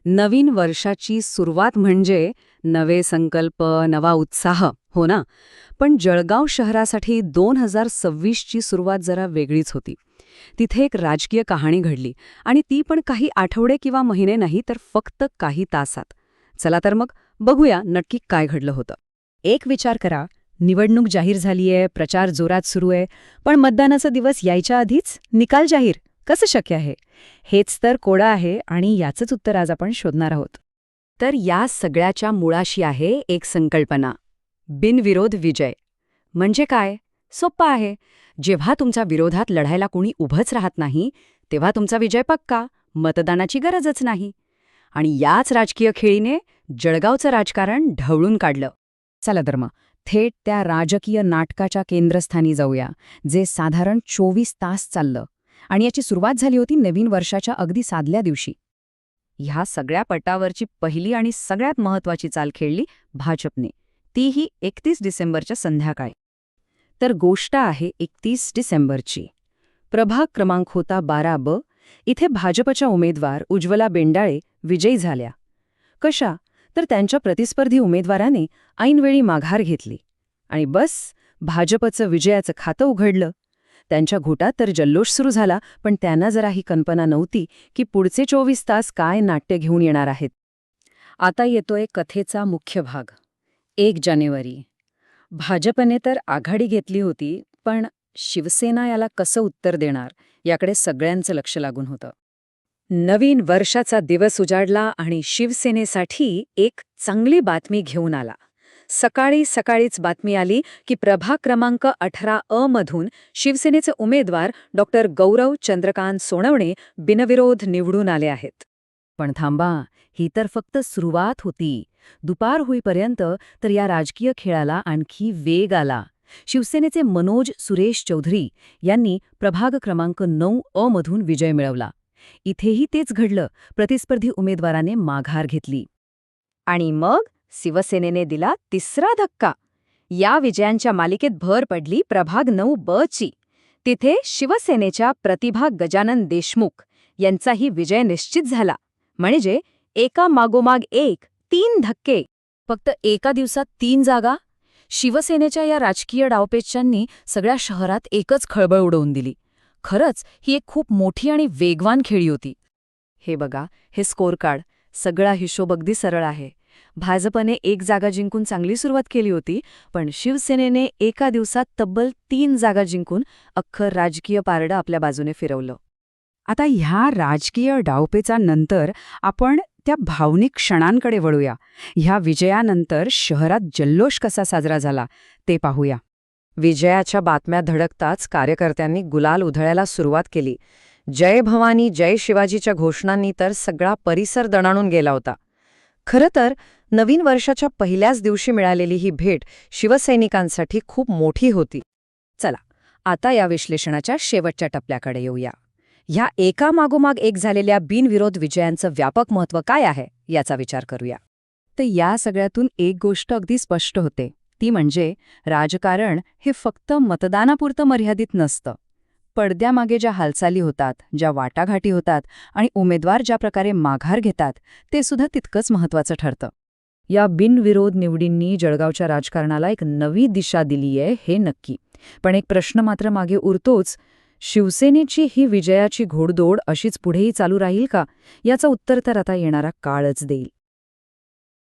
नवीन वर्षाची सुरुवात म्हणजे नवे संकल्प, नवा उत्साह, हो ना? पण जळगाव शहरासाठी 2026ची सुरुवात जरा वेगळीच होती. तिथे एक राजकीय कहाणी घडली आणि ती पण काही आठवडे किंवा महिने नाही तर फक्त काही तासात. चला तर मग बघूया नक्की काय घडलं होतं. एक विचार करा, निवडणूक जाहीर झालीये, प्रचार जोरात सुरू आहे, पण मतदानाचा दिवस यायच्या आधीच निकाल जाहीर. कसं शक्य आहे? हेच तर कोडं आहे आणि याचंच उत्तर आज आपण शोधणार आहोत. तर या सगळ्याच्या मुळाशी आहे एक संकल्पना, बिनविरोध विजय. म्हणजे काय? सोप्पं आहे. जेव्हा तुमच्या विरोधात लढायला कोणी उभंच राहत नाही, तेव्हा तुमचा विजय पक्का, मतदानाची गरजच नाही. आणि याच राजकीय खेळीने जळगावचं राजकारण ढवळून काढलं. चला तर मग थेट त्या राजकीय नाटकाच्या केंद्रस्थानी जाऊया, जे साधारण 24 तास चाललं. आणि याची सुरुवात झाली होती नवीन वर्षाच्या अगदी साधल्या दिवशी. ह्या सगळ्या पटावरची पहिली आणि सगळ्यात महत्त्वाची चाल खेळली भाजपने, तीही 31 डिसेंबरच्या संध्याकाळी. तर गोष्ट आहे 31 डिसेंबरची. प्रभाग क्रमांक होता 12B. इथे भाजपच्या उमेदवार उज्ज्वला बेंडाळे विजयी झाल्या. कशा? तर त्यांच्या प्रतिस्पर्धी उमेदवाराने ऐनवेळी माघार घेतली. आणि बस, भाजपचं विजयाचं खातं उघडलं. त्यांच्या घोटात तर जल्लोष सुरू झाला, पण त्यांना जरा ही कल्पना नव्हती की पुढचे 24 तास काय नाट्य घेऊन येणार आहेत. आता येतोय कथेचा मुख्य भाग. 1 जानेवारी. भाजपने तर आघाडी घेतली होती, पण शिवसेना याला कसं उत्तर देणार याकडे सगळ्यांचं लक्ष लागून होतं. नवीन वर्षाचा दिवस उजाडला आणि शिवसेनेसाठी एक चांगली बातमी घेऊन आला. सकाळीच बातमी आली की प्रभाग क्रमांक 18A मधून शिवसेनेचे उमेदवार डॉक्टर गौरव चंद्रकांत सोनवणे बिनविरोध निवडून आले आहेत. पण थांबा, ही तर फक्त सुरुवात होती. दुपार होईपर्यंत तर या राजकीय खेळाला आणखी वेग आला. शिवसेनेचे मनोज सुरेश चौधरी यांनी प्रभाग क्रमांक 9A मधून विजय मिळवला. इथेही तेच घडलं. प्रतिस्पर्धी उमेदवाराने माघार घेतली. आणि मग शिवसेनेने दिला तिसरा धक्का. या विजयांच्या मालिकेत भर पडली प्रभाग 9B ची. तिथे शिवसेनेच्या प्रतिभा गजानन देशमुख यांचाही विजय निश्चित झाला. म्हणजे एका मागोमाग एक 3 धक्के. फक्त एका दिवसात 3 जागा. शिवसेनेच्या या राजकीय डावपेचांनी सगळ्या शहरात एकच खळबळ उडवून दिली. खरंच ही एक खूप मोठी आणि वेगवान खेळी होती. हे बघा, हे स्कोअर कार्ड. सगळा हिशोब अगदी सरळ आहे. भाजपने 1 जागा जिंकून चांगली सुरुवात केली होती, पण शिवसेनेने एका दिवसात तब्बल 3 जागा जिंकून अख्खं राजकीय पारडं आपल्या बाजूने फिरवलं. आता ह्या राजकीय डावपेचानंतर आपण त्या भावनिक क्षणांकडे वळूया. ह्या विजयानंतर शहरात जल्लोष कसा साजरा झाला ते पाहूया. विजयाच्या बातम्या धडकताच कार्यकर्त्यांनी गुलाल उधळायला सुरुवात केली. जय भवानी, जय शिवाजीच्या घोषणांनी तर सगळा परिसर दणाणून गेला होता. खरं तर नवीन वर्षाच्या पहिल्याच दिवशी मिळालेली ही भेट शिवसैनिकांसाठी खूप मोठी होती. चला, आता या विश्लेषणाच्या शेवटच्या टप्प्याकडे येऊया. ह्या एकामागोमाग एक झालेल्या बिनविरोध विजयांचं व्यापक महत्त्व काय आहे याचा विचार करूया. तर या सगळ्यातून एक गोष्ट अगदी स्पष्ट होते, ती म्हणजे राजकारण हे फक्त मतदानापुरतं मर्यादित नसतं. पडद्यामागे ज्या हालचाली होतात, ज्या वाटाघाटी होतात आणि उमेदवार ज्या प्रकारे माघार घेतात, ते सुद्धा तितकंच महत्त्वाचं ठरतं. या बिनविरोध निवडींनी जळगावच्या राजकारणाला एक नवी दिशा दिलीये हे नक्की. पण एक प्रश्न मात्र मागे उरतोच, शिवसेनेची ही विजयाची घोडदौड अशीच पुढेही चालू राहील का? याचं उत्तर तर आता येणारा काळच देईल.